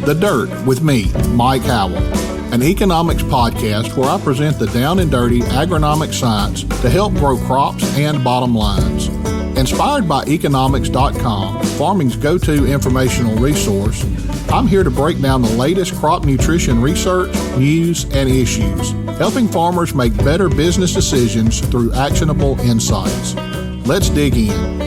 The Dirt with me, Mike Howell, an economics podcast where I present the down and dirty agronomic science to help grow crops and bottom lines. Inspired by eKonomics.com, farming's go-to informational resource, I'm here to break down the latest crop nutrition research, news, and issues, helping farmers make better business decisions through actionable insights. Let's dig in.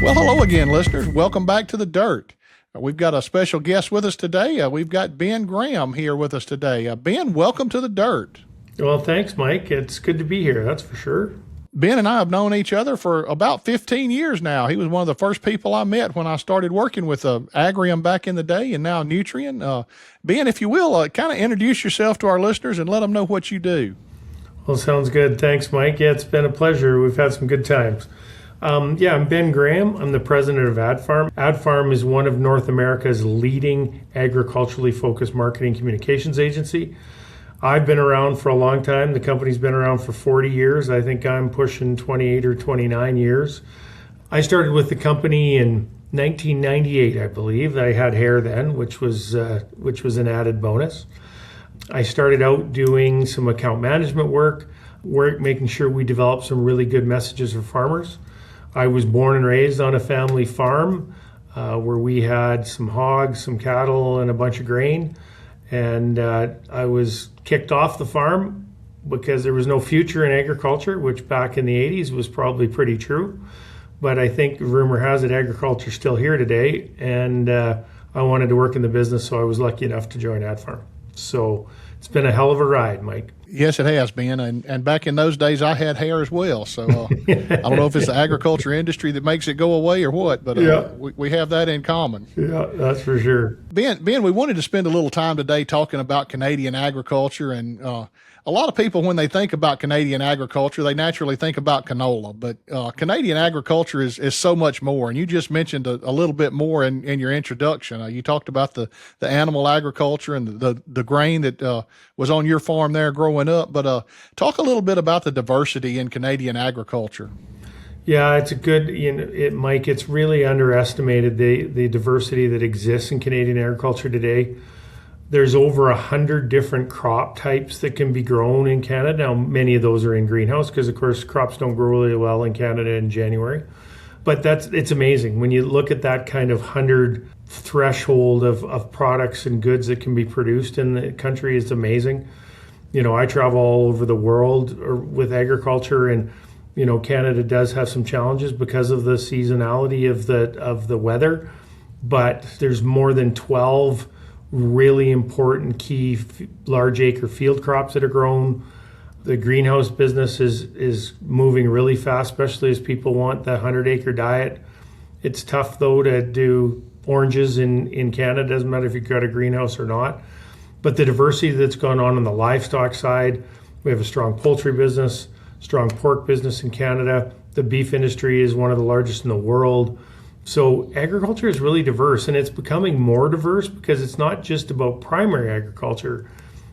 Well, hello again, listeners. Welcome back to The Dirt. We've got a special guest with us today. We've got Ben Graham here with us today. Ben, welcome to The Dirt. Well, thanks, Mike. It's good to be here, that's for sure. Ben and I have known each other for about 15 years now. He was one of the first people I met when I started working with Agrium back in the day, and now Nutrien. Ben, if you will, kind of introduce yourself to our listeners and let them know what you do. Well, sounds good. Thanks, Mike. Yeah, it's been a pleasure. We've had some good times. I'm Ben Graham. I'm the president of AdFarm. AdFarm is one of North America's leading agriculturally focused marketing communications agency. I've been around for a long time. The company's been around for 40 years. I think I'm pushing 28 or 29 years. I started with the company in 1998, I believe. I had hair then, which was an added bonus. I started out doing some account management work, making sure we developed some really good messages for farmers. I was born and raised on a family farm where we had some hogs, some cattle, and a bunch of grain. And I was kicked off the farm because there was no future in agriculture, which back in the 80s was probably pretty true. But I think rumor has it agriculture's still here today. And I wanted to work in the business, so I was lucky enough to join AdFarm. So it's been a hell of a ride, Mike. Yes, it has been. And back in those days, I had hair as well. So I don't know if it's the agriculture industry that makes it go away or what, but we have that in common. Yeah, that's for sure. Ben, we wanted to spend a little time today talking about Canadian agriculture. And a lot of people, when they think about Canadian agriculture, they naturally think about canola. But Canadian agriculture is so much more. And you just mentioned a little bit more in your introduction. You talked about the animal agriculture and the grain that was on your farm there growing up. But talk a little bit about the diversity in Canadian agriculture. Yeah, it's a good, Mike, it's really underestimated the diversity that exists in Canadian agriculture today. There's over 100 different crop types that can be grown in Canada. Now, many of those are in greenhouse because, of course, crops don't grow really well in Canada in January. But it's amazing. When you look at that kind of 100 threshold of products and goods that can be produced in the country, it's amazing. I travel all over the world with agriculture, and Canada does have some challenges because of the seasonality of the weather. But there's more than 12 really important key large acre field crops that are grown. The greenhouse business is moving really fast, especially as people want that 100-acre diet. It's tough, though, to do oranges in Canada. Doesn't matter if you've got a greenhouse or not. But the diversity that's gone on the livestock side, we have a strong poultry business, strong pork business in Canada. The beef industry is one of the largest in the world. So agriculture is really diverse, and it's becoming more diverse because it's not just about primary agriculture.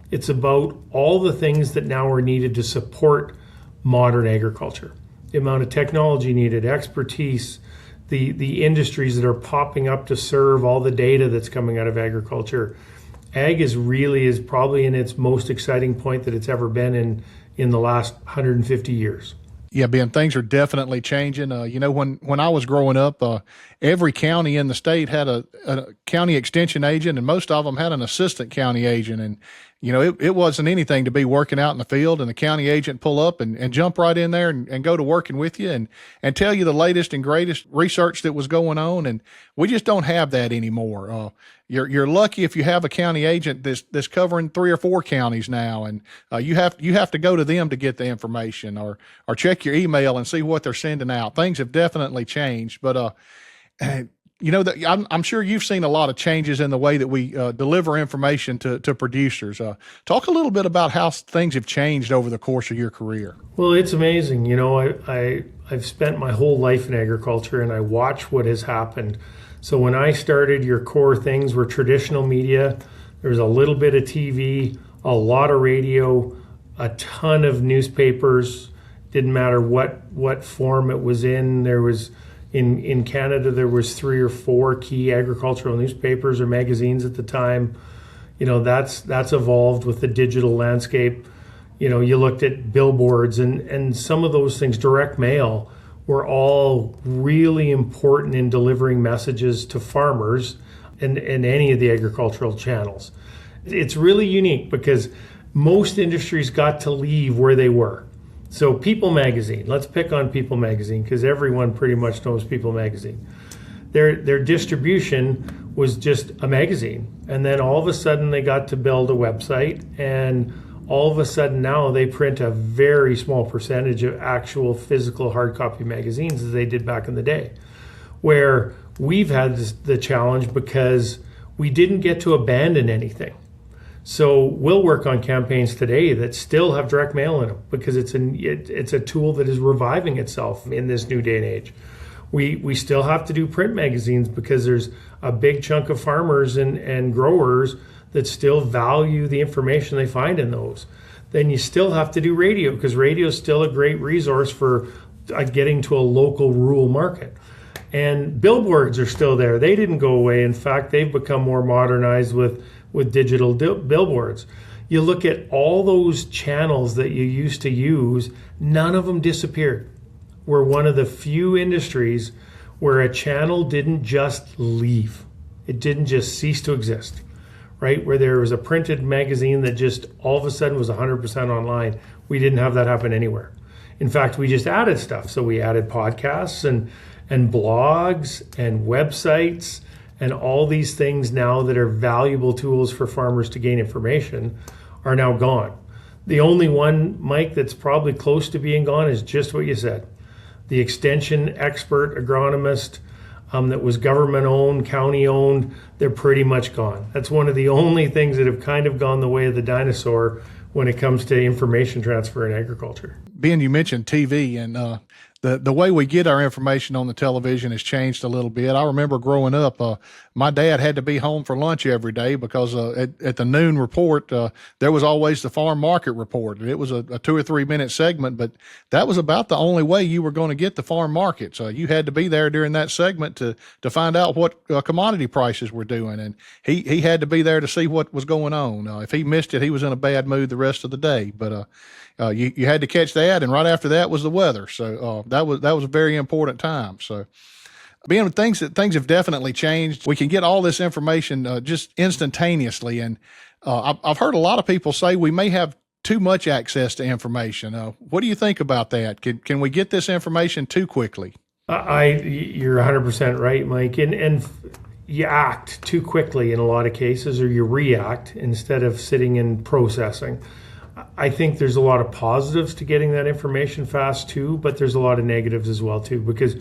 It's about all the things that now are needed to support modern agriculture. The amount of technology needed, expertise, the industries that are popping up to serve all the data that's coming out of agriculture. Ag is probably in its most exciting point that it's ever been in the last 150 years. Yeah, Ben, things are definitely changing. When I was growing up, every county in the state had a county extension agent, and most of them had an assistant county agent. And, it wasn't anything to be working out in the field and the county agent pull up and jump right in there and go to working with you and tell you the latest and greatest research that was going on. And we just don't have that anymore. You're lucky if you have a county agent that's covering 3 or 4 counties now, and you have to go to them to get the information or check your email and see what they're sending out. Things have definitely changed, but I'm sure you've seen a lot of changes in the way that we deliver information to producers. Talk a little bit about how things have changed over the course of your career. Well, it's amazing. I've spent my whole life in agriculture, and I watch what has happened. So when I started, your core things were traditional media. There was a little bit of TV, a lot of radio, a ton of newspapers. Didn't matter what form it was in. There was In Canada, there was 3 or 4 key agricultural newspapers or magazines at the time. That's evolved with the digital landscape. You looked at billboards and some of those things, direct mail, were all really important in delivering messages to farmers and any of the agricultural channels. It's really unique because most industries got to leave where they were. So People Magazine, let's pick on People Magazine because everyone pretty much knows People Magazine. Their distribution was just a magazine. And then all of a sudden they got to build a website, and all of a sudden now they print a very small percentage of actual physical hard copy magazines as they did back in the day, where we've had the challenge because we didn't get to abandon anything. So we'll work on campaigns today that still have direct mail in them because it's a tool that is reviving itself in this new day and age. We still have to do print magazines because there's a big chunk of farmers and growers that still value the information they find in those. Then you still have to do radio because radio is still a great resource for getting to a local rural market. And billboards are still there. They didn't go away. In fact, they've become more modernized with digital billboards. You look at all those channels that you used to use, none of them disappeared. We're one of the few industries where a channel didn't just leave. It didn't just cease to exist, right? Where there was a printed magazine that just all of a sudden was 100% online. We didn't have that happen anywhere. In fact, we just added stuff. So we added podcasts and blogs and websites and all these things now that are valuable tools for farmers to gain information are now gone. The only one, Mike, that's probably close to being gone is just what you said. The extension expert agronomist that was government owned, county owned, they're pretty much gone. That's one of the only things that have kind of gone the way of the dinosaur when it comes to information transfer in agriculture. Ben, you mentioned TV, and the way we get our information on the television has changed a little bit. I remember growing up, my dad had to be home for lunch every day because at the noon report, there was always the farm market report. It was a 2 or 3 minute segment, but that was about the only way you were going to get the farm market. So you had to be there during that segment to find out what commodity prices were doing. And he had to be there to see what was going on. If he missed it, he was in a bad mood the rest of the day. But you had to catch that, and right after that was the weather. So that was a very important time. So, being things have definitely changed. We can get all this information just instantaneously, and I've heard a lot of people say we may have too much access to information. What do you think about that? Can we get this information too quickly? You're 100% right, Mike, and you act too quickly in a lot of cases, or you react instead of sitting and processing. I think there's a lot of positives to getting that information fast too, but there's a lot of negatives as well too, because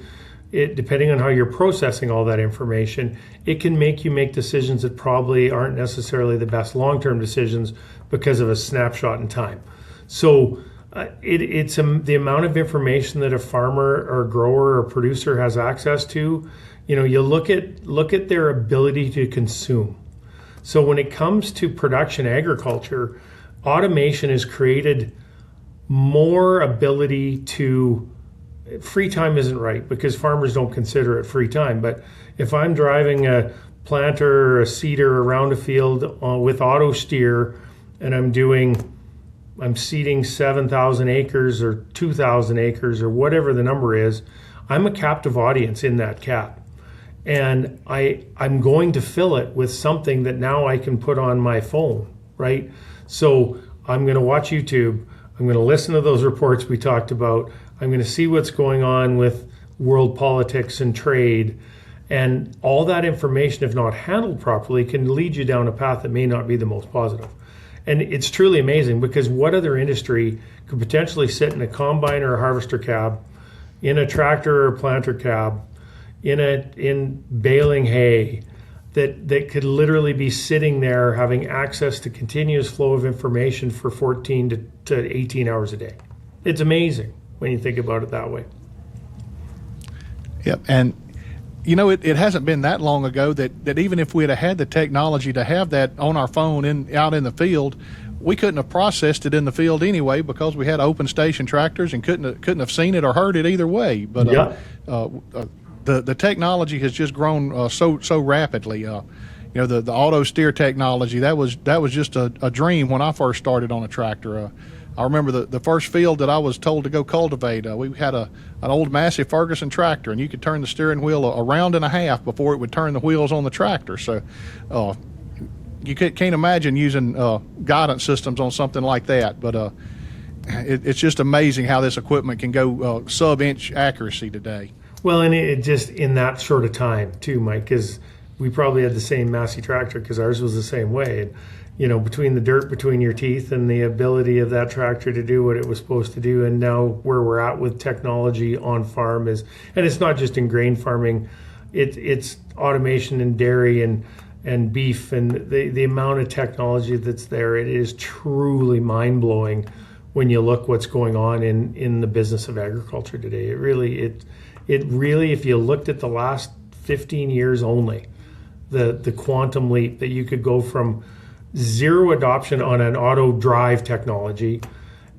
depending on how you're processing all that information, it can make you make decisions that probably aren't necessarily the best long-term decisions because of a snapshot in time. So it's the amount of information that a farmer or grower or producer has access to. You look at their ability to consume. So when it comes to production agriculture, automation has created more ability to, free time isn't right because farmers don't consider it free time, but if I'm driving a planter or a seeder around a field with auto steer and I'm seeding 7,000 acres or 2,000 acres or whatever the number is, I'm a captive audience in that cap. And I'm going to fill it with something that now I can put on my phone, right? So I'm going to watch YouTube. I'm going to listen to those reports we talked about. I'm going to see what's going on with world politics and trade. And all that information, if not handled properly, can lead you down a path that may not be the most positive. And it's truly amazing because what other industry could potentially sit in a combine or a harvester cab, in a tractor or a planter cab, in baling hay, that could literally be sitting there having access to continuous flow of information for 14 to 18 hours a day. It's amazing when you think about it that way. Yep. And it hasn't been that long ago that even if we'd have had the technology to have that on our phone out in the field, we couldn't have processed it in the field anyway because we had open station tractors and couldn't have seen it or heard it either way. But the technology has just grown so rapidly. The auto steer technology, that was just a dream when I first started on a tractor. I remember the first field that I was told to go cultivate. We had an old Massey Ferguson tractor, and you could turn the steering wheel a round and a half before it would turn the wheels on the tractor. So you can't imagine using guidance systems on something like that. But it's just amazing how this equipment can go sub-inch accuracy today. Well, and it just in that short of time too, Mike, because we probably had the same Massey tractor because ours was the same way. And, between the dirt between your teeth and the ability of that tractor to do what it was supposed to do, and now where we're at with technology on farm and it's not just in grain farming, it's automation in dairy and beef, and the amount of technology that's there, it is truly mind-blowing when you look what's going on in the business of agriculture today. It really, if you looked at the last 15 years only, the quantum leap that you could go from zero adoption on an auto drive technology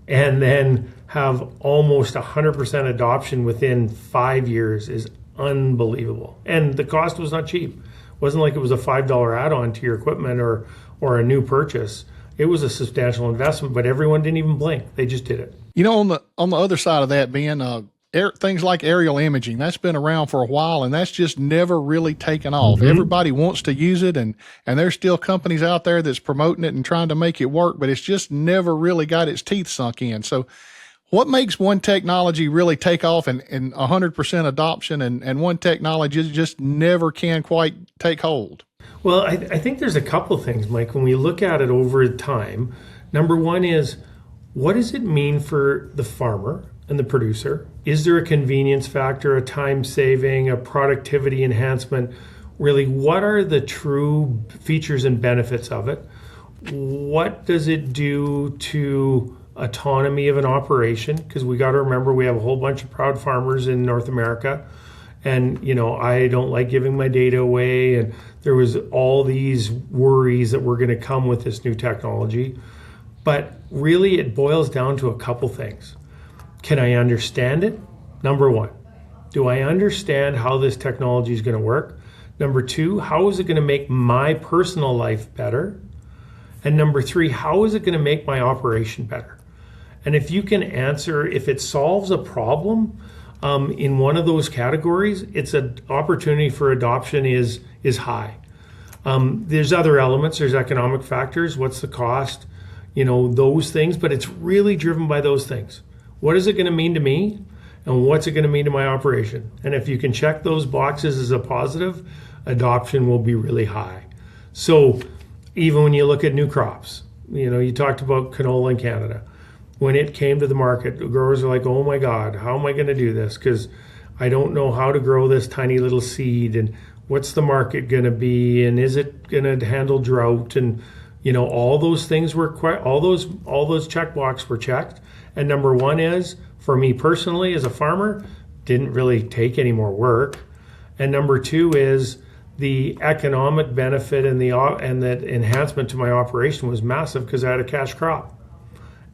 and then have almost 100% adoption within 5 years is unbelievable. And the cost was not cheap. It wasn't like it was a $5 add-on to your equipment or a new purchase. It was a substantial investment, but everyone didn't even blink. They just did it. On the other side of that, Ben, things like aerial imaging, that's been around for a while, and that's just never really taken off. Mm-hmm. Everybody wants to use it, and there's still companies out there that's promoting it and trying to make it work, but it's just never really got its teeth sunk in. So what makes one technology really take off and 100% adoption, and one technology just never can quite take hold? Well, I think there's a couple things, Mike. When we look at it over time, number one is, what does it mean for the farmer and the producer? Is there a convenience factor, a time saving, a productivity enhancement? Really, what are the true features and benefits of it? What does it do to autonomy of an operation? Because we got to remember, we have a whole bunch of proud farmers in North America. And, I don't like giving my data away. And there was all these worries that were going to come with this new technology. But really, it boils down to a couple things. Can I understand it? Number one, do I understand how this technology is going to work? Number two, how is it going to make my personal life better? And number three, how is it going to make my operation better? And if you can answer, if it solves a problem in one of those categories, it's an opportunity for adoption is high. There's other elements, there's economic factors, what's the cost, those things, but it's really driven by those things. What is it going to mean to me? And what's it going to mean to my operation? And if you can check those boxes as a positive, adoption will be really high. So even when you look at new crops, you talked about canola in Canada. When it came to the market, the growers are like, oh my God, how am I going to do this? Because I don't know how to grow this tiny little seed, and what's the market going to be, and is it going to handle drought? And all those things were all those check boxes were checked. And number one is, for me personally as a farmer, didn't really take any more work. And number two is, the economic benefit and that enhancement to my operation was massive because I had a cash crop.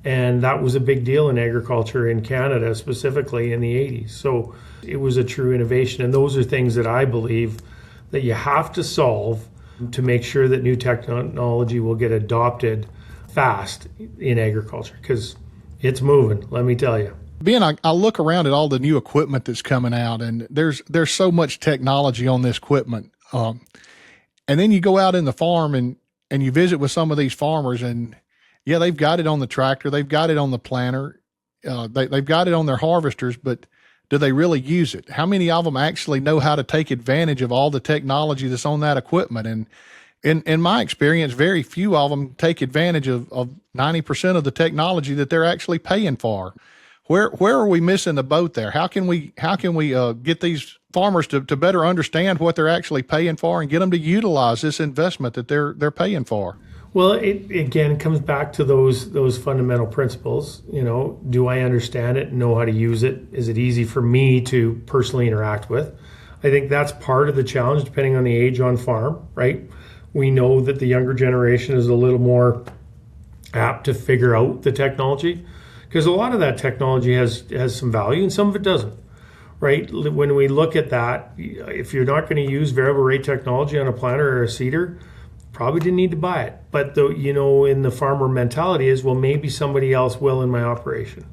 And that was a big deal in agriculture in Canada, specifically in the 80s. So it was a true innovation. And those are things that I believe that you have to solve to make sure that new technology will get adopted fast in agriculture, because it's moving, let me tell you. Ben, I look around at all the new equipment that's coming out, and there's so much technology on this equipment. And then you go out in the farm and you visit with some of these farmers, and yeah, they've got it on the tractor, they've got it on the planter, they've got it on their harvesters, but do they really use it? How many of them actually know how to take advantage of all the technology that's on that equipment? And in my experience, very few of them take advantage of 90% of the technology that they're actually paying for. Where are we missing the boat there? How can we get these farmers to better understand what they're actually paying for and get them to utilize this investment that they're paying for? Well, it again comes back to those fundamental principles. Do I understand it, know how to use it? Is it easy for me to personally interact with? I think that's part of the challenge, depending on the age on farm, right? We know that the younger generation is a little more apt to figure out the technology, because a lot of that technology has some value and some of it doesn't, right? When we look at that, if you're not going to use variable rate technology on a planter or a seeder, probably didn't need to buy it. But in the farmer mentality is, well, maybe somebody else will in my operation,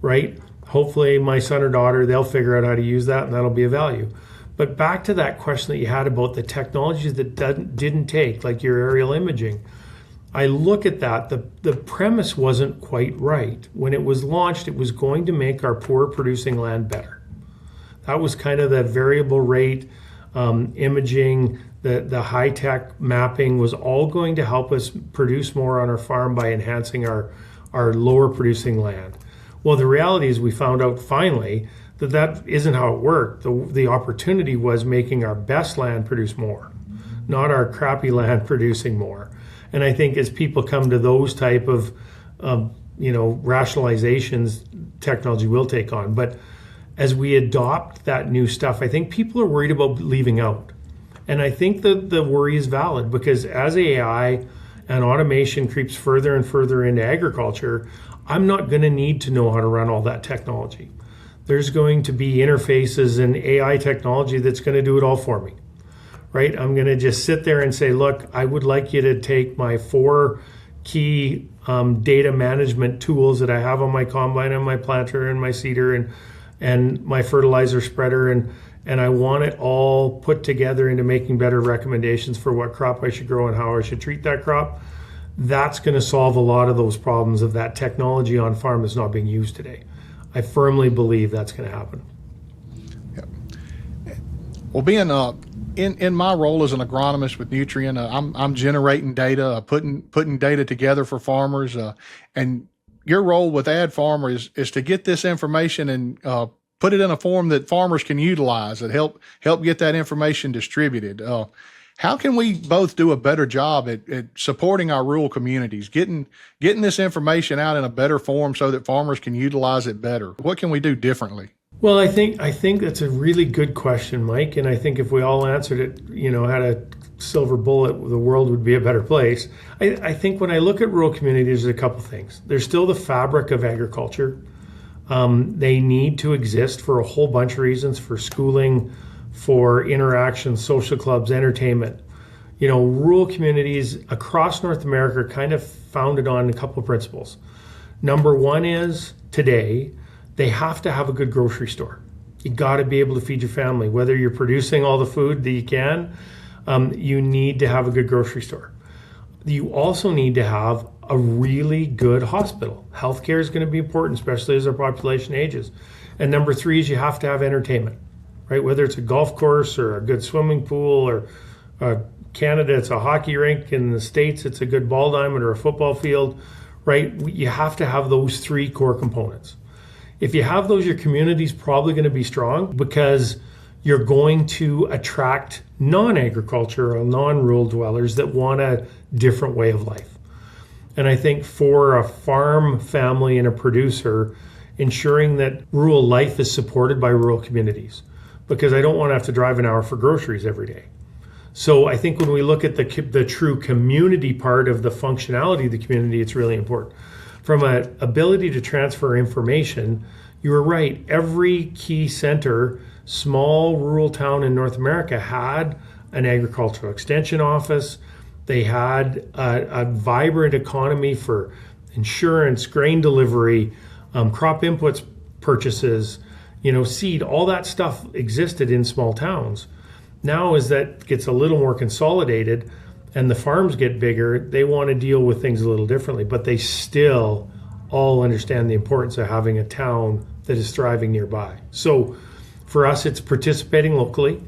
right? Hopefully my son or daughter, they'll figure out how to use that and that'll be a value. But back to that question that you had about the technologies that didn't take, like your aerial imaging, I look at that, the premise wasn't quite right. When it was launched, it was going to make our poor producing land better. That was kind of the variable rate imaging, the high-tech mapping was all going to help us produce more on our farm by enhancing our lower producing land. Well, the reality is we found out finally that isn't how it worked. The opportunity was making our best land produce more, not our crappy land producing more. And I think as people come to those type of rationalizations, technology will take on. But as we adopt that new stuff, I think people are worried about leaving out. And I think the worry is valid, because as AI and automation creeps further and further into agriculture, I'm not going to need to know how to run all that technology. There's going to be interfaces and AI technology that's going to do it all for me, right? I'm going to just sit there and say, look, I would like you to take my 4 key data management tools that I have on my combine and my planter and my seeder and my fertilizer spreader, and I want it all put together into making better recommendations for what crop I should grow and how I should treat that crop. That's going to solve a lot of those problems of that technology on farm that's not being used today. I firmly believe that's going to happen. Yeah. Well, being in my role as an agronomist with Nutrien, I'm generating data, putting data together for farmers, and your role with AdFarm is to get this information and put it in a form that farmers can utilize, that help get that information distributed. How can we both do a better job at supporting our rural communities, getting this information out in a better form so that farmers can utilize it better? What can we do differently? Well, I think that's a really good question, Mike. And I think if we all answered it, had a silver bullet, the world would be a better place. I think when I look at rural communities, there's a couple things. There's still the fabric of agriculture. They need to exist for a whole bunch of reasons, for schooling, for interaction, social clubs, entertainment. Rural communities across North America are kind of founded on a couple of principles. Number one is, today, they have to have a good grocery store. You got to be able to feed your family. Whether you're producing all the food that you can, you need to have a good grocery store. You also need to have a really good hospital. Healthcare is going to be important, especially as our population ages. And number 3 is you have to have entertainment, right? Whether it's a golf course or a good swimming pool, or Canada, it's a hockey rink. In the States, it's a good ball diamond or a football field, right? You have to have those 3 core components. If you have those, your community's probably going to be strong, because you're going to attract non-agricultural, non-rural dwellers that want a different way of life. And I think for a farm family and a producer, ensuring that rural life is supported by rural communities, because I don't want to have to drive an hour for groceries every day. So I think when we look at the true community part of the functionality of the community, it's really important. From an ability to transfer information, you were right. Every key center, small rural town in North America, had an agricultural extension office. They had a vibrant economy for insurance, grain delivery, crop inputs purchases, seed, all that stuff existed in small towns. Now, as that gets a little more consolidated and the farms get bigger, they want to deal with things a little differently, but they still all understand the importance of having a town that is thriving nearby. So for us, it's participating locally,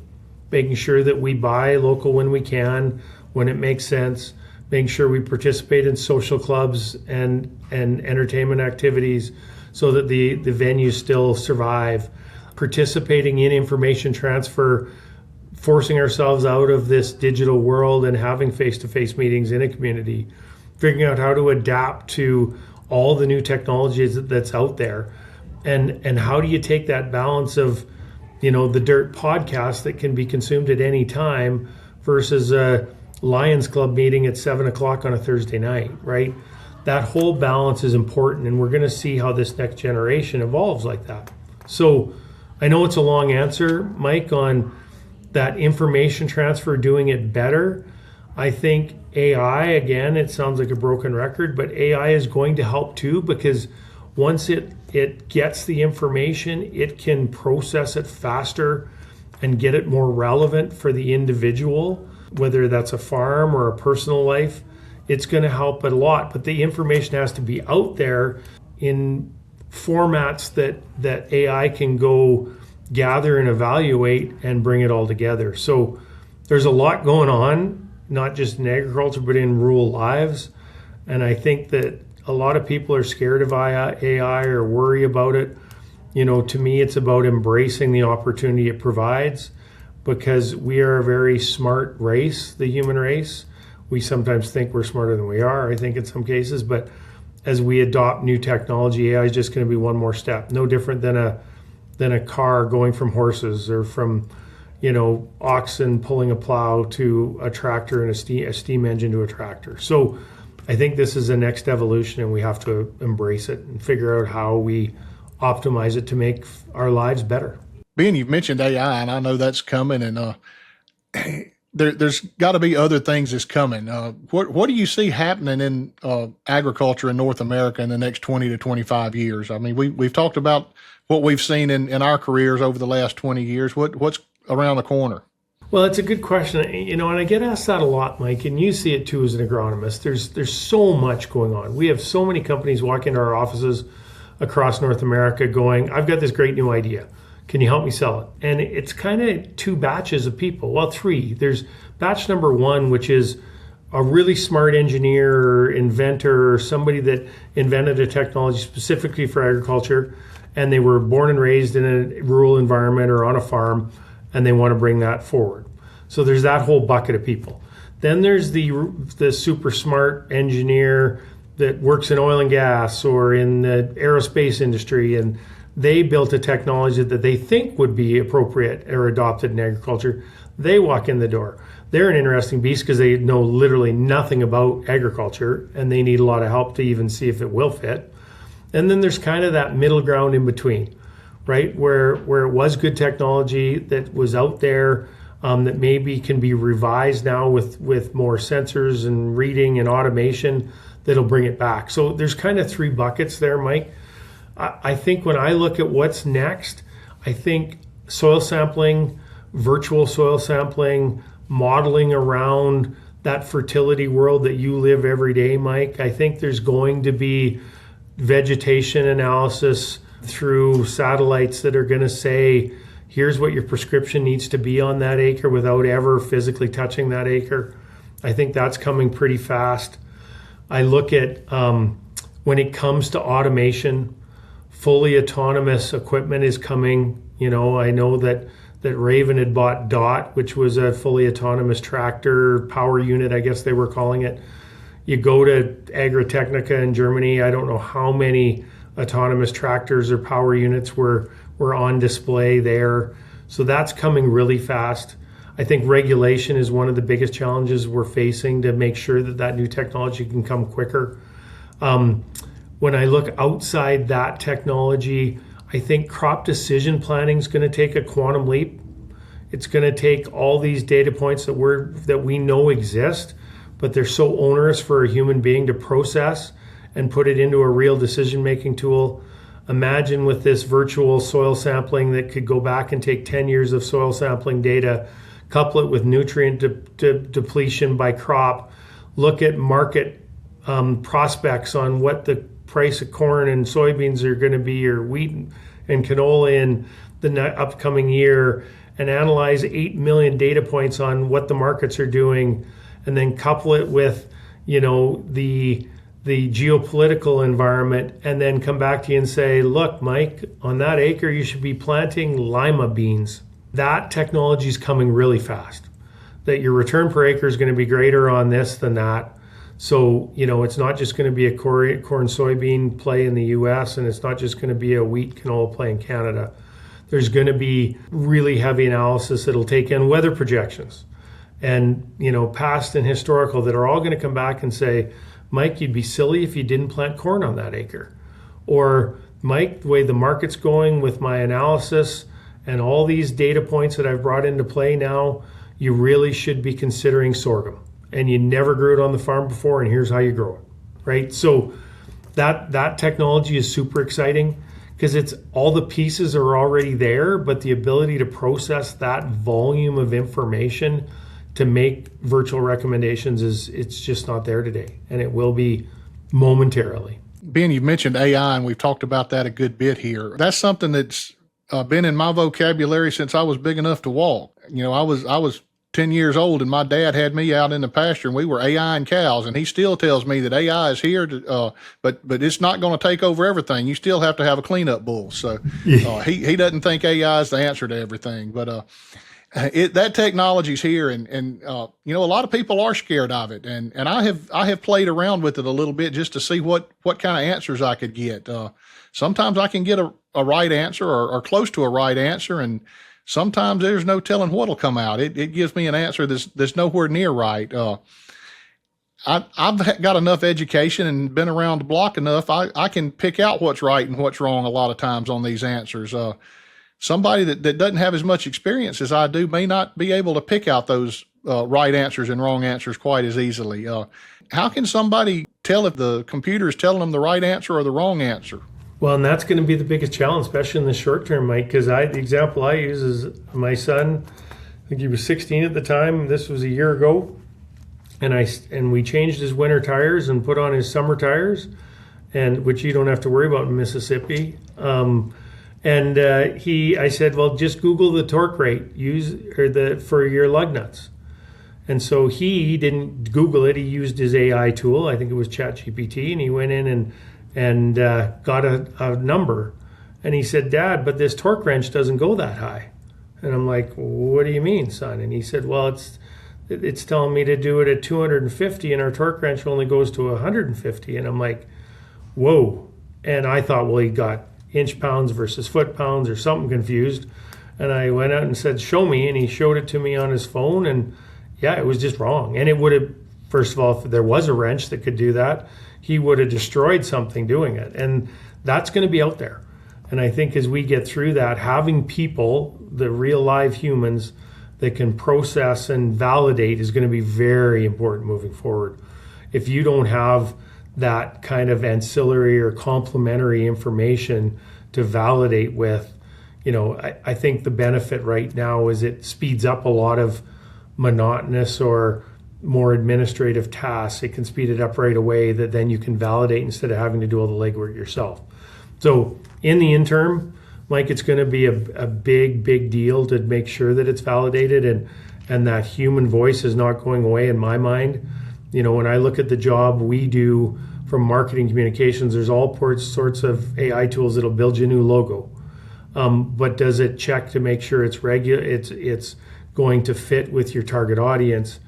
making sure that we buy local when we can, when it makes sense, making sure we participate in social clubs and entertainment activities so that the venues still survive, participating in information transfer, forcing ourselves out of this digital world and having face-to-face meetings in a community, figuring out how to adapt to all the new technologies that's out there. And how do you take that balance of, the Dirt podcast that can be consumed at any time versus a Lions Club meeting at 7:00 on a Thursday night, right? That whole balance is important, and we're going to see how this next generation evolves like that. So I know it's a long answer, Mike, on that information transfer, doing it better. I think AI, again, it sounds like a broken record, but AI is going to help too, because once it gets the information, it can process it faster and get it more relevant for the individual, whether that's a farm or a personal life. It's going to help a lot, but the information has to be out there in formats that AI can go gather and evaluate and bring it all together. So there's a lot going on, not just in agriculture, but in rural lives. And I think that a lot of people are scared of AI or worry about it. You know, to me, it's about embracing the opportunity it provides, because we are a very smart race, the human race. We sometimes think we're smarter than we are, I think in some cases, but as we adopt new technology, AI is just going to be one more step. No different than a car going from horses, or from, oxen pulling a plow to a tractor, and a steam engine to a tractor. So I think this is the next evolution, and we have to embrace it and figure out how we optimize it to make our lives better. Ben, you've mentioned AI, and I know that's coming, and there's got to be other things that's coming. What do you see happening in agriculture in North America in the next 20 to 25 years? I mean, we've talked about what we've seen in our careers over the last 20 years. What's around the corner? Well, it's a good question, and I get asked that a lot, Mike, and you see it too as an agronomist. There's so much going on. We have so many companies walk into our offices across North America going, I've got this great new idea. Can you help me sell it? And it's kind of two batches of people. Well, three. There's batch number one, which is a really smart engineer or inventor, or somebody that invented a technology specifically for agriculture, and they were born and raised in a rural environment or on a farm, and they want to bring that forward. So there's that whole bucket of people. Then there's the super smart engineer that works in oil and gas or in the aerospace industry, and they built a technology that they think would be appropriate or adopted in agriculture. They walk in the door. They're an interesting beast because they know literally nothing about agriculture, and they need a lot of help to even see if it will fit. And then there's kind of that middle ground in between, right? Where it was good technology that was out there, that maybe can be revised now with more sensors and reading and automation that'll bring it back. So there's kind of three buckets there, Mike. I think when I look at what's next, I think soil sampling, virtual soil sampling, modeling around that fertility world that you live every day, Mike. I think there's going to be vegetation analysis through satellites that are going to say, here's what your prescription needs to be on that acre without ever physically touching that acre. I think that's coming pretty fast. I look at when it comes to automation, fully autonomous equipment is coming. I know that Raven had bought DOT, which was a fully autonomous tractor power unit, I guess they were calling it. You go to Agritechnica in Germany, I don't know how many autonomous tractors or power units were on display there. So that's coming really fast. I think regulation is one of the biggest challenges we're facing to make sure that new technology can come quicker. When I look outside that technology, I think crop decision planning is going to take a quantum leap. It's going to take all these data points that we know exist, but they're so onerous for a human being to process and put it into a real decision-making tool. Imagine with this virtual soil sampling that could go back and take 10 years of soil sampling data, couple it with nutrient depletion by crop, look at market prospects on what the price of corn and soybeans are going to be, or wheat and canola in the upcoming year, and analyze 8 million data points on what the markets are doing, and then couple it with the geopolitical environment, and then come back to you and say, look, Mike, on that acre you should be planting lima beans. That technology is coming really fast, that your return per acre is going to be greater on this than that. So, it's not just going to be a corn soybean play in the US, and it's not just going to be a wheat canola play in Canada. There's going to be really heavy analysis that'll take in weather projections and, past and historical, that are all going to come back and say, Mike, you'd be silly if you didn't plant corn on that acre. Or, Mike, the way the market's going with my analysis and all these data points that I've brought into play now, you really should be considering sorghum. And you never grew it on the farm before, and here's how you grow it, right? So that technology is super exciting because it's all the pieces are already there, but the ability to process that volume of information to make virtual recommendations it's just not there today, and it will be momentarily. Ben, you've mentioned AI, and we've talked about that a good bit here. That's something that's been in my vocabulary since I was big enough to walk. I was 10 years old, and my dad had me out in the pasture, and we were AIing cows, and he still tells me that AI is here but it's not going to take over everything. You still have to have a cleanup bull. So he doesn't think AI is the answer to everything, but that technology's here, and a lot of people are scared of it, and I have played around with it a little bit just to see what kind of answers I could get. Sometimes I can get a right answer or close to a right answer, and sometimes there's no telling what'll come out. It gives me an answer that's nowhere near right. I've got enough education and been around the block enough. I can pick out what's right and what's wrong a lot of times on these answers. Somebody that doesn't have as much experience as I do may not be able to pick out those right answers and wrong answers quite as easily. How can somebody tell if the computer is telling them the right answer or the wrong answer? Well, and that's going to be the biggest challenge, especially in the short term, Mike, because the example I use is my son. I think he was 16 at the time. This was a year ago. And we changed his winter tires and put on his summer tires, and which you don't have to worry about in Mississippi. I said, well, just Google the torque rate for your lug nuts. And so he didn't Google it. He used his AI tool. I think it was ChatGPT, and he went in and got a number. And he said, Dad, but this torque wrench doesn't go that high. And I'm like, what do you mean, son? And he said, well, it's telling me to do it at 250, and our torque wrench only goes to 150. And I'm like, whoa. And I thought, well, he got inch pounds versus foot pounds or something confused. And I went out and said, show me. And he showed it to me on his phone. And yeah, it was just wrong. And it would have, first of all, if there was a wrench that could do that, he would have destroyed something doing it. And that's going to be out there. And I think as we get through that, having people, the real live humans that can process and validate is going to be very important moving forward. If you don't have that kind of ancillary or complementary information to validate with, I think the benefit right now is it speeds up a lot of monotonous or more administrative tasks. It can speed it up right away that then you can validate instead of having to do all the legwork yourself. So in the interim, Mike, it's going to be a big deal to make sure that it's validated and that human voice is not going away in my mind. When I look at the job we do from marketing communications, there's all sorts of AI tools that'll build you a new logo. But does it check to make sure it's it's going to fit with your target audience,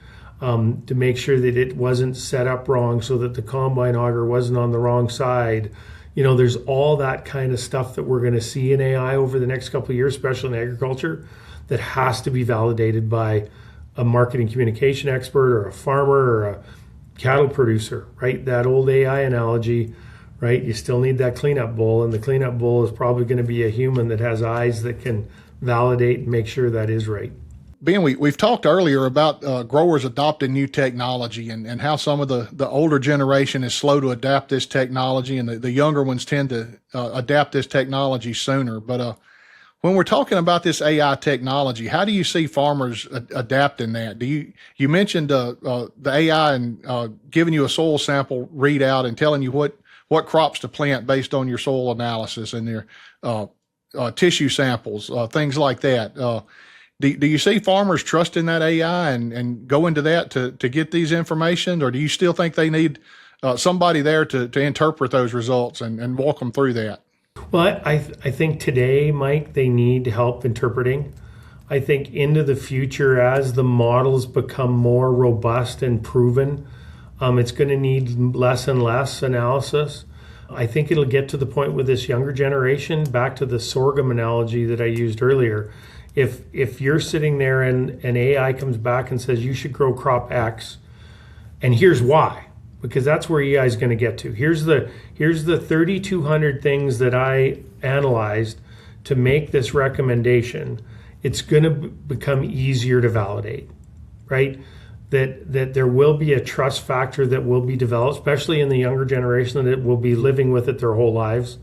to make sure that it wasn't set up wrong so that the combine auger wasn't on the wrong side? There's all that kind of stuff that we're going to see in AI over the next couple of years, especially in agriculture, that has to be validated by a marketing communication expert or a farmer or a cattle producer, right? That old AI analogy, right? You still need that cleanup bull, and the cleanup bull is probably going to be a human that has eyes that can validate and make sure that is right. Ben, we've talked earlier about growers adopting new technology and how some of the older generation is slow to adapt this technology, and the younger ones tend to adapt this technology sooner. But when we're talking about this AI technology, how do you see farmers adapting that? You mentioned the AI and giving you a soil sample readout and telling you what crops to plant based on your soil analysis and your tissue samples, things like that. Do you see farmers trusting that AI and go into that to get these information, or do you still think they need somebody there to interpret those results and walk them through that? Well, I think today, Mike, they need help interpreting. I think into the future, as the models become more robust and proven, it's going to need less and less analysis. I think it'll get to the point with this younger generation, back to the sorghum analogy that I used earlier. If you're sitting there and an AI comes back and says you should grow crop X, and here's why, because that's where AI is going to get to. Here's the 3,200 things that I analyzed to make this recommendation, it's going to become easier to validate, right? That there will be a trust factor that will be developed, especially in the younger generation that will be living with it their whole lives.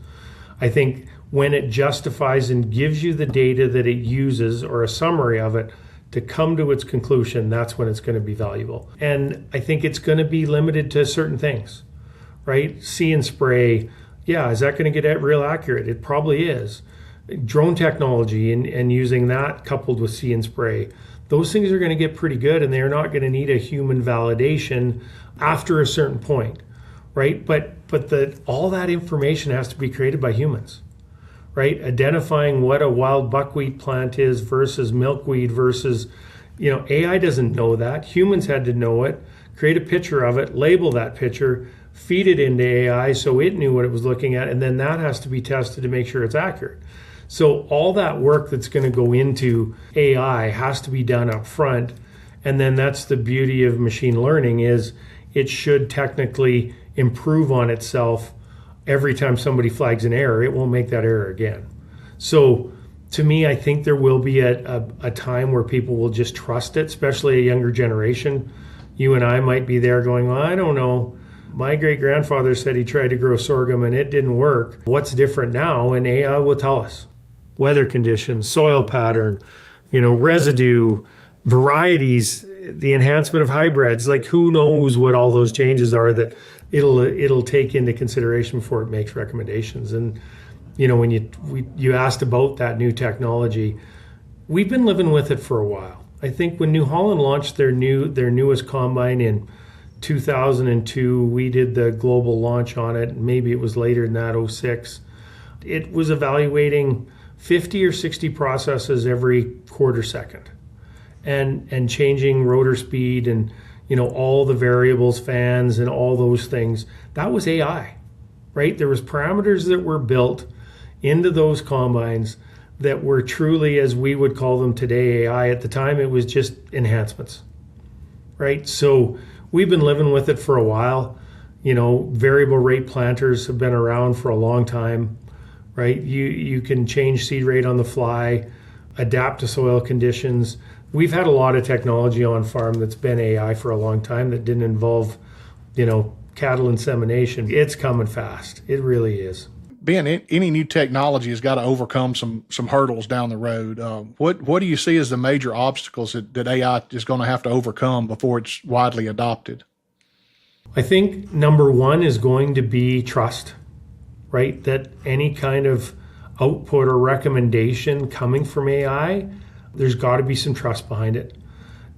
I think when it justifies and gives you the data that it uses or a summary of it to come to its conclusion, that's when it's going to be valuable. And I think it's going to be limited to certain things, right? See and spray. Yeah, is that going to get real accurate? It probably is. Drone technology and using that coupled with see and spray, those things are going to get pretty good, and they're not going to need a human validation after a certain point, right? But all that information has to be created by humans, right? Identifying what a wild buckwheat plant is versus milkweed versus, AI doesn't know that. Humans had to know it, create a picture of it, label that picture, feed it into AI so it knew what it was looking at, and then that has to be tested to make sure it's accurate. So all that work that's going to go into AI has to be done up front. And then that's the beauty of machine learning is it should technically improve on itself every time somebody flags an error. It won't make that error again. So to me, I think there will be a time where people will just trust it, especially a younger generation. You and I might be there going, well, I don't know. My great-grandfather said he tried to grow sorghum and it didn't work. What's different now? And AI will tell us. Weather conditions, soil pattern, residue, varieties, the enhancement of hybrids, like who knows what all those changes are that it'll take into consideration before it makes recommendations. And when you asked about that new technology, we've been living with it for a while. I think when New Holland launched their newest combine in 2002, we did the global launch on it. Maybe it was later than that, 06. It was evaluating 50 or 60 processes every quarter second and changing rotor speed and all the variables, fans and all those things. That was AI, right? There was parameters that were built into those combines that were truly, as we would call them today, AI. At the time it was just enhancements, right? So we've been living with it for a while. Variable rate planters have been around for a long time, right? You can change seed rate on the fly, adapt to soil conditions. We've had a lot of technology on farm that's been AI for a long time that didn't involve, cattle insemination. It's coming fast. It really is. Ben, any new technology has got to overcome some hurdles down the road. What do you see as the major obstacles that AI is going to have to overcome before it's widely adopted? I think number one is going to be trust, right? That any kind of output or recommendation coming from AI, there's got to be some trust behind it.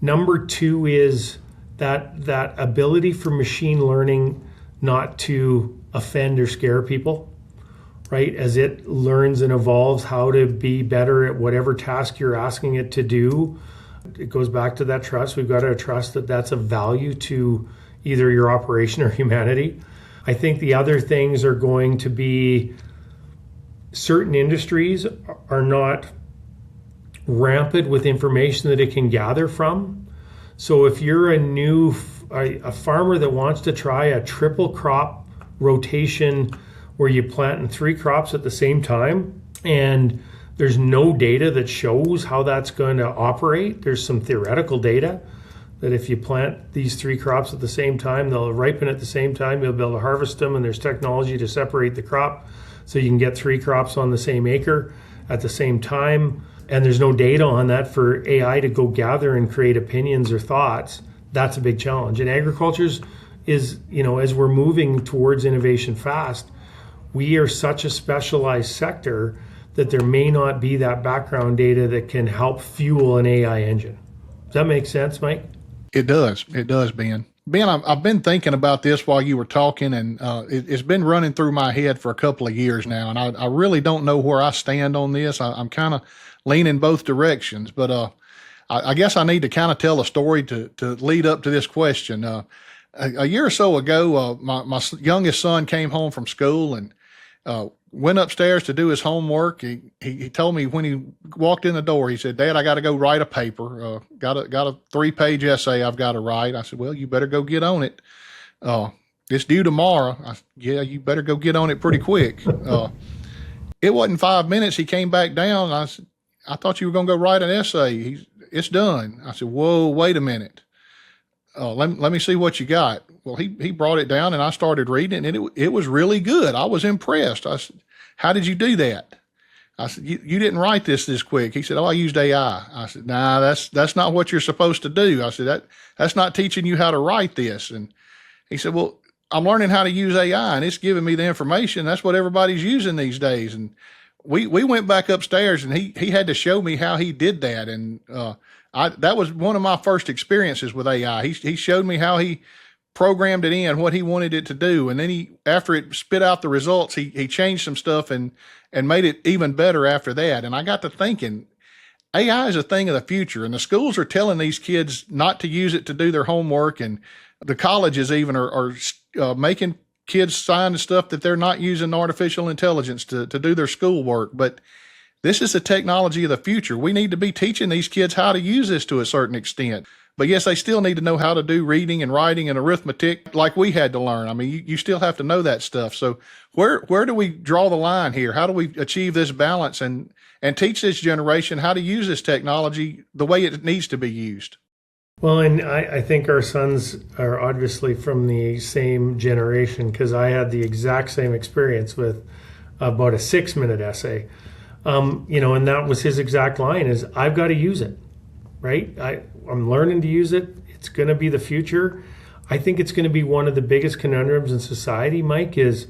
Number two is that ability for machine learning not to offend or scare people, right? As it learns and evolves how to be better at whatever task you're asking it to do. It goes back to that trust. We've got to trust that that's of value to either your operation or humanity. I think the other things are going to be certain industries are not rampant with information that it can gather from. So if you're a farmer that wants to try a triple crop rotation where you plant in 3 crops at the same time and there's no data that shows how that's going to operate, there's some theoretical data that if you plant these 3 crops at the same time, they'll ripen at the same time, you'll be able to harvest them, and there's technology to separate the crop so you can get 3 crops on the same acre at the same time. And there's no data on that for AI to go gather and create opinions or thoughts. That's a big challenge. And agriculture is, as we're moving towards innovation fast, we are such a specialized sector that there may not be that background data that can help fuel an AI engine. Does that make sense, Mike? It does. It does, Ben. Ben, I've been thinking about this while you were talking, and it's been running through my head for a couple of years now, and I really don't know where I stand on this. I'm kind of leaning both directions, but I guess I need to kind of tell a story to lead up to this question. A year or so ago, my youngest son came home from school and went upstairs to do his homework. He told me when he walked in the door, he said, "Dad, I got to go write a paper. Got a 3-page essay I've got to write." I said, "Well, you better go get on it. It's due tomorrow." Yeah, you better go get on it pretty quick. it wasn't 5 minutes. He came back down. And I said, I thought you were going to go write an essay. It's done. I said, whoa, wait a minute. Let me see what you got. Well, he brought it down and I started reading it, and it was really good. I was impressed. I said, how did you do that? I said, you didn't write this quick. He said, I used AI. I said, nah, that's not what you're supposed to do. I said, that's not teaching you how to write this. And he said, well, I'm learning how to use AI and it's giving me the information. That's what everybody's using these days. And we went back upstairs and he had to show me how he did that. And, that was one of my first experiences with AI. He showed me how he programmed it in, what he wanted it to do. And then after it spit out the results, he changed some stuff and made it even better after that. And I got to thinking, AI is a thing of the future, and the schools are telling these kids not to use it to do their homework. And the colleges even are making kids sign stuff that they're not using artificial intelligence to do their schoolwork. But this is the technology of the future. We need to be teaching these kids how to use this to a certain extent. But yes, they still need to know how to do reading and writing and arithmetic like we had to learn. I mean, you still have to know that stuff. So where do we draw the line here? How do we achieve this balance and teach this generation how to use this technology the way it needs to be used? Well, and I think our sons are obviously from the same generation, because I had the exact same experience with about a 6-minute essay. And that was his exact line is, I've got to use it, right? I'm learning to use it. It's going to be the future. I think it's going to be one of the biggest conundrums in society, Mike, is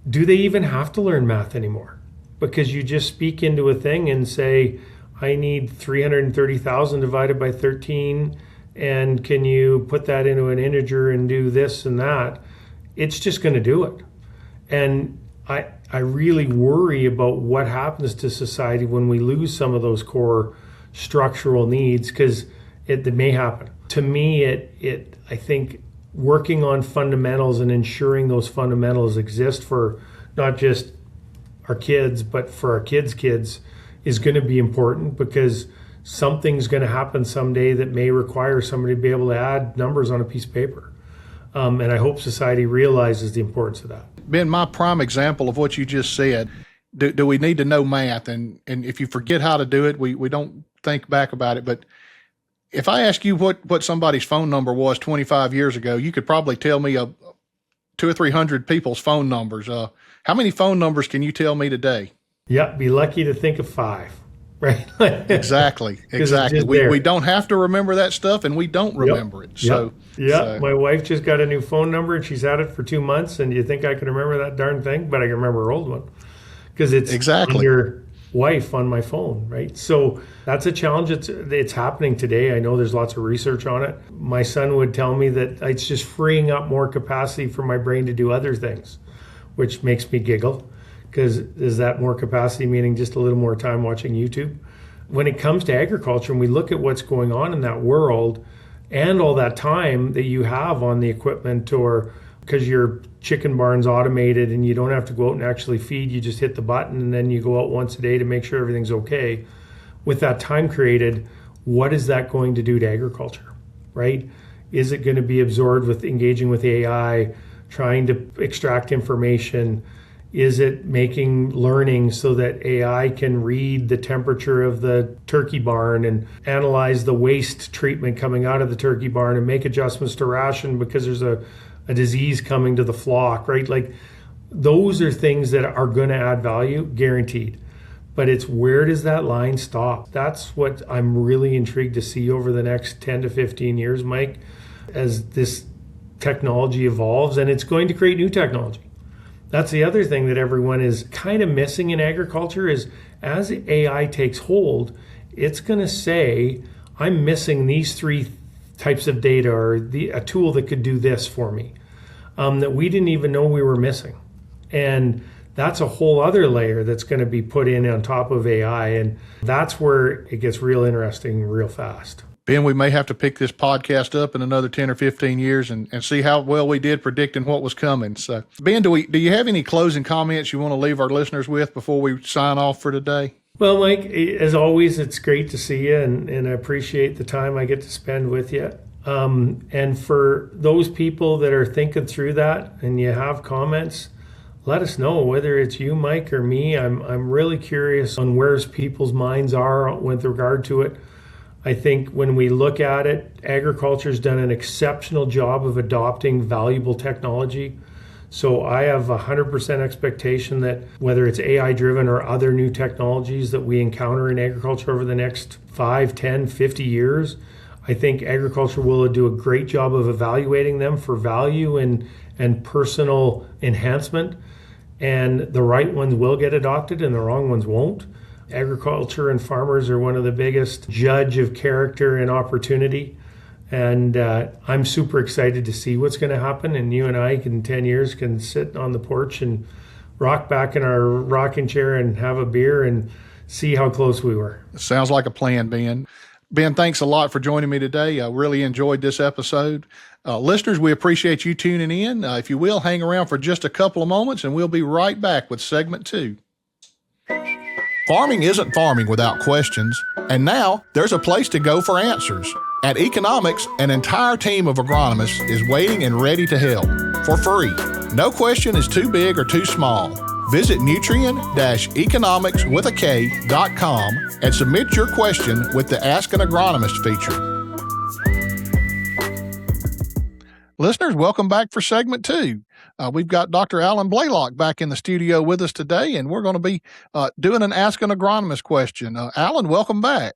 do they even have to learn math anymore? Because you just speak into a thing and say, I need 330,000 divided by 13. And can you put that into an integer and do this and that? It's just going to do it. And I really worry about what happens to society when we lose some of those core structural needs, because it may happen. To me, I think working on fundamentals and ensuring those fundamentals exist for not just our kids, but for our kids' kids is going to be important, because something's going to happen someday that may require somebody to be able to add numbers on a piece of paper. And I hope society realizes the importance of that. Ben, my prime example of what you just said, do we need to know math? And if you forget how to do it, we don't think back about it. But if I ask you what somebody's phone number was 25 years ago, you could probably tell me 200 or 300 people's phone numbers. How many phone numbers can you tell me today? Yeah, be lucky to think of 5. Right. Exactly. We don't have to remember that stuff, and we don't remember it. So my wife just got a new phone number and she's had it for 2 months, and you think I can remember that darn thing? But I can remember her old one, because it's under wife on my phone, right? So that's a challenge. It's happening today. I know there's lots of research on it. My son would tell me that it's just freeing up more capacity for my brain to do other things, which makes me giggle. Because is that more capacity meaning just a little more time watching YouTube? When it comes to agriculture and we look at what's going on in that world and all that time that you have on the equipment, or because your chicken barn's automated and you don't have to go out and actually feed, you just hit the button and then you go out once a day to make sure everything's okay. With that time created, what is that going to do to agriculture, right? Is it going to be absorbed with engaging with AI, trying to extract information? Is it making learning so that AI can read the temperature of the turkey barn and analyze the waste treatment coming out of the turkey barn and make adjustments to ration because there's a disease coming to the flock, right? Like, those are things that are going to add value, guaranteed. But it's, where does that line stop? That's what I'm really intrigued to see over the next 10 to 15 years, Mike, as this technology evolves, and it's going to create new technology. That's the other thing that everyone is kind of missing in agriculture, is as AI takes hold, it's going to say, I'm missing these 3 types of data, or a tool that could do this for me, that we didn't even know we were missing. And that's a whole other layer that's going to be put in on top of AI. And that's where it gets real interesting real fast. Ben, we may have to pick this podcast up in another 10 or 15 years and see how well we did predicting what was coming. So, Ben, do you have any closing comments you want to leave our listeners with before we sign off for today? Well, Mike, as always, it's great to see you, and I appreciate the time I get to spend with you. And for those people that are thinking through that and you have comments, let us know, whether it's you, Mike, or me. I'm really curious on where people's minds are with regard to it. I think when we look at it, agriculture's done an exceptional job of adopting valuable technology. So I have 100% expectation that whether it's AI driven or other new technologies that we encounter in agriculture over the next 5, 10, 50 years, I think agriculture will do a great job of evaluating them for value and personal enhancement. And the right ones will get adopted and the wrong ones won't. Agriculture and farmers are one of the biggest judge of character and opportunity. And I'm super excited to see what's going to happen. And you and I, in 10 years, can sit on the porch and rock back in our rocking chair and have a beer and see how close we were. Sounds like a plan, Ben. Ben, thanks a lot for joining me today. I really enjoyed this episode. Listeners, we appreciate you tuning in. If you will, hang around for just a couple of moments and we'll be right back with segment 2. Farming isn't farming without questions, and now there's a place to go for answers. At eKonomics, an entire team of agronomists is waiting and ready to help for free. No question is too big or too small. Visit Nutrien-eKonomics.com and submit your question with the Ask an Agronomist feature. Listeners, welcome back for segment 2. We've got Dr. Alan Blaylock back in the studio with us today, and we're going to be doing an Ask an Agronomist question. Alan, welcome back.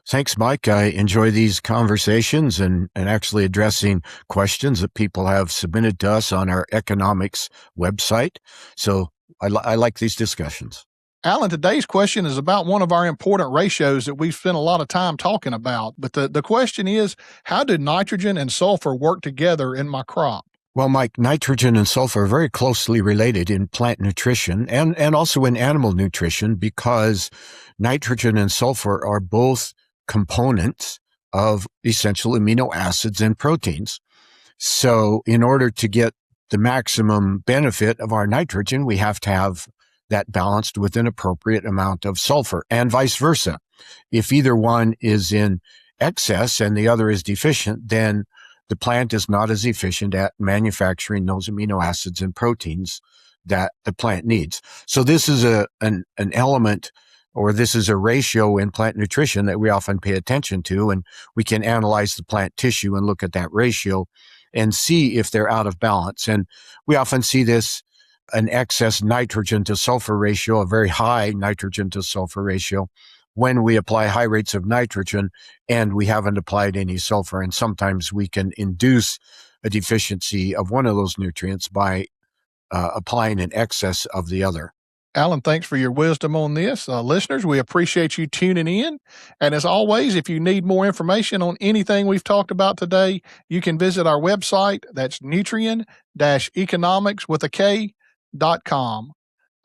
Thanks, Mike. I enjoy these conversations and actually addressing questions that people have submitted to us on our eKonomics website. So I like these discussions. Alan, today's question is about one of our important ratios that we've spent a lot of time talking about. But the question is, how do nitrogen and sulfur work together in my crop? Well, Mike, nitrogen and sulfur are very closely related in plant nutrition and also in animal nutrition, because nitrogen and sulfur are both components of essential amino acids and proteins. So in order to get the maximum benefit of our nitrogen, we have to have that balanced with an appropriate amount of sulfur, and vice versa. If either one is in excess and the other is deficient, then the plant is not as efficient at manufacturing those amino acids and proteins that the plant needs. So this is an element, or this is a ratio in plant nutrition that we often pay attention to, and we can analyze the plant tissue and look at that ratio and see if they're out of balance. And we often see this, an excess nitrogen to sulfur ratio, a very high nitrogen to sulfur ratio, when we apply high rates of nitrogen and we haven't applied any sulfur. And sometimes we can induce a deficiency of one of those nutrients by applying an excess of the other. Alan, thanks for your wisdom on this. Listeners, we appreciate you tuning in. And as always, if you need more information on anything we've talked about today, you can visit our website. That's Nutrien-eKonomics.com.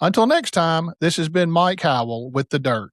Until next time, this has been Mike Howell with The Dirt.